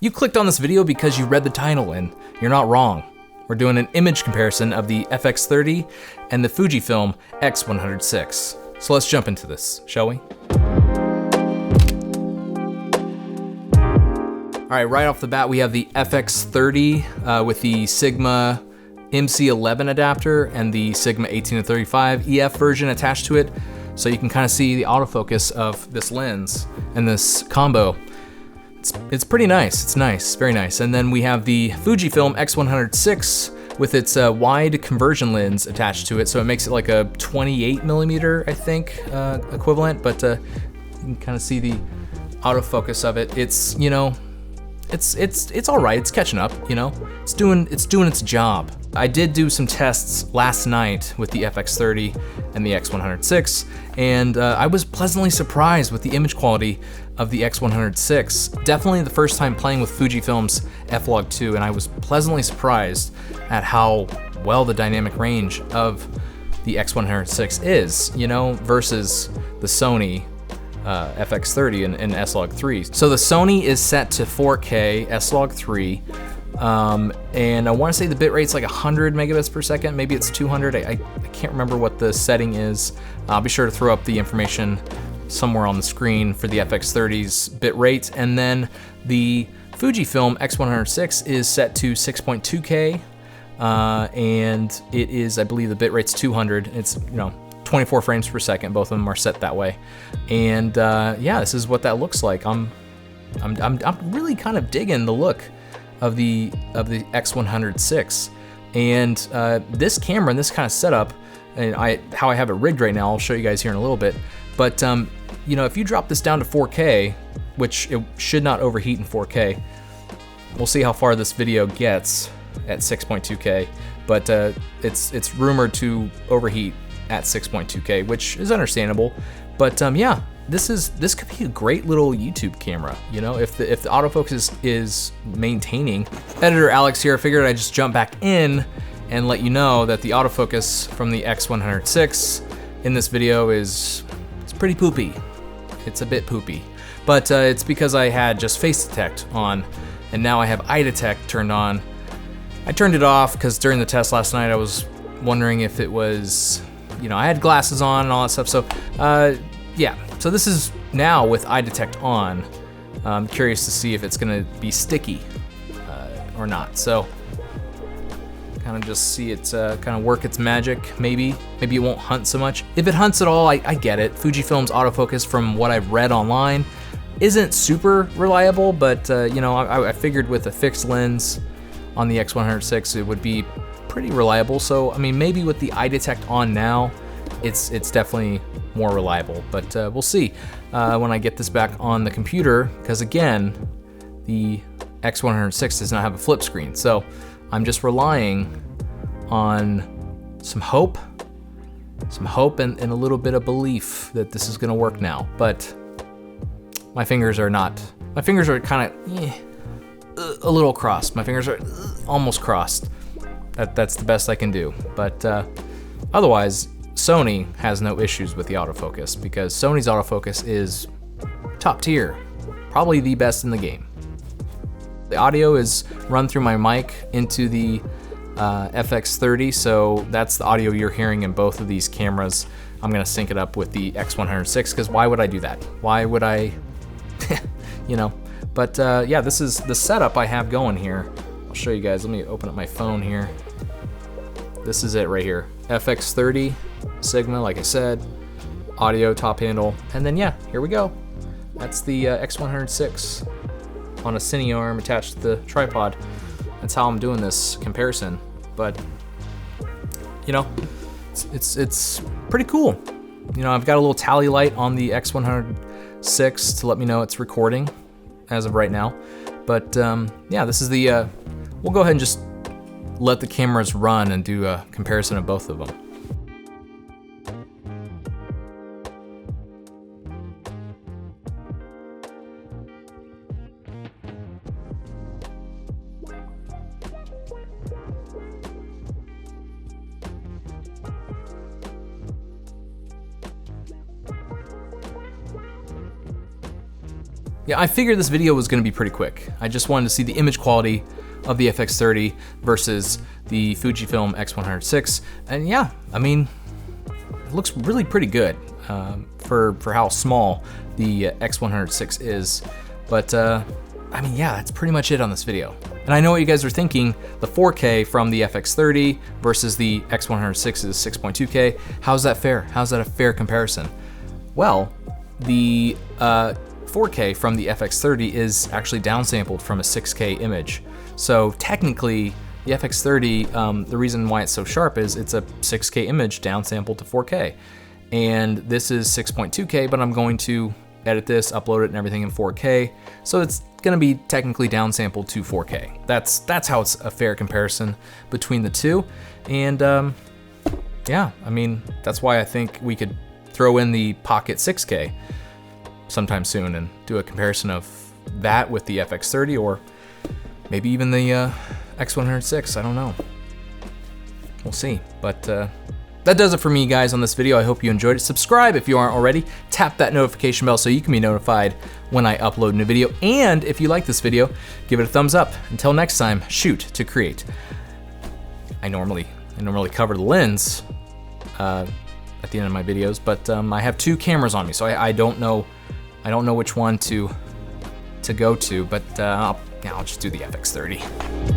You clicked on this video because you read the title, and you're not wrong. We're doing an image comparison of the FX30 and the Fujifilm X100VI. So let's jump into this, shall we? All right, right off the bat, we have the FX30 with the Sigma MC11 adapter and the Sigma 18-35 EF version attached to it. So you can kind of see the autofocus of this lens and this combo. It's pretty nice, it's nice, very nice. And then we have the Fujifilm X100VI with its wide conversion lens attached to it. So it makes it like a 28mm, I think, equivalent, but you can kind of see the autofocus of it. It's, you know, it's all right, it's catching up, you know? It's doing its job. I did do some tests last night with the FX30 and the X100VI, and I was pleasantly surprised with the image quality of the X100VI. Definitely the first time playing with Fujifilm's F-Log2, and I was pleasantly surprised at how well the dynamic range of the X100VI is, you know, versus the Sony FX30 and S-Log3. So the Sony is set to 4K S-Log3, and I want to say the bitrate's like 100 megabits per second, maybe it's 200, I can't remember what the setting is. I'll be sure to throw up the information somewhere on the screen for the FX30's bitrate, and then the Fujifilm X100VI is set to 6.2K, and it is, I believe the bitrate's 200, it's, you know, 24 frames per second, both of them are set that way. And yeah, this is what that looks like. I'm really kind of digging the look of the X100VI. And this camera and this kind of setup, and how I have it rigged right now, I'll show you guys here in a little bit. But you know, if you drop this down to 4K, which it should not overheat in 4K, we'll see how far this video gets at 6.2K. But it's rumored to overheat at 6.2K, which is understandable. But yeah, this could be a great little YouTube camera, you know, if the autofocus is maintaining. Editor Alex here, I figured I'd just jump back in and let you know that the autofocus from the X100VI in this video it's pretty poopy. It's a bit poopy, but it's because I had just face detect on, and now I have eye detect turned on. I turned it off because during the test last night I was wondering if it was, you know, I had glasses on and all that stuff. So yeah, so this is now with eye detect on. I'm curious to see if it's gonna be sticky or not. So kind of just see it kind of work its magic. Maybe it won't hunt so much. If it hunts at all, I get it. Fujifilm's autofocus, from what I've read online, isn't super reliable, but you know, I figured with a fixed lens on the X100VI, it would be pretty reliable. So I mean, maybe with the eye detect on now, it's definitely more reliable, but we'll see when I get this back on the computer, because again, the X100VI does not have a flip screen. So I'm just relying on some hope and a little bit of belief that this is gonna work now. But my fingers are kind of a little crossed. My fingers are almost crossed. That's the best I can do. But otherwise, Sony has no issues with the autofocus, because Sony's autofocus is top tier, probably the best in the game. The audio is run through my mic into the FX30, so that's the audio you're hearing in both of these cameras. I'm gonna sync it up with the X100VI, because why would I do that? Why would I, you know? But yeah, this is the setup I have going here. I'll show you guys. Let me open up my phone here. This is it right here. FX30, Sigma, like I said, audio, top handle, and then yeah, here we go. That's the X100VI on a cine arm attached to the tripod. That's how I'm doing this comparison. But you know, it's pretty cool. You know, I've got a little tally light on the X100VI to let me know it's recording as of right now. But yeah, this is the, we'll go ahead and just let the cameras run and do a comparison of both of them. yeah, I figured this video was gonna be pretty quick. I just wanted to see the image quality of the FX30 versus the Fujifilm X100VI. And yeah, I mean, it looks really pretty good for how small the X100VI is. But I mean, yeah, that's pretty much it on this video. And I know what you guys are thinking, the 4K from the FX30 versus the X100VI is 6.2K. How's that fair? How's that a fair comparison? Well, the 4K from the FX30 is actually downsampled from a 6K image. So technically, the FX30, the reason why it's so sharp is it's a 6K image downsampled to 4K. And this is 6.2K, but I'm going to edit this, upload it and everything in 4K. So it's gonna be technically downsampled to 4K. That's how it's a fair comparison between the two. And yeah, I mean, that's why I think we could throw in the Pocket 6K sometime soon and do a comparison of that with the FX30 or maybe even the X100VI, I don't know. We'll see, but that does it for me, guys, on this video. I hope you enjoyed it. Subscribe if you aren't already. Tap that notification bell so you can be notified when I upload a new video. And if you like this video, give it a thumbs up. Until next time, shoot to create. I normally cover the lens at the end of my videos, but I have two cameras on me, so I don't know which one to go to, but I'll just do the FX30.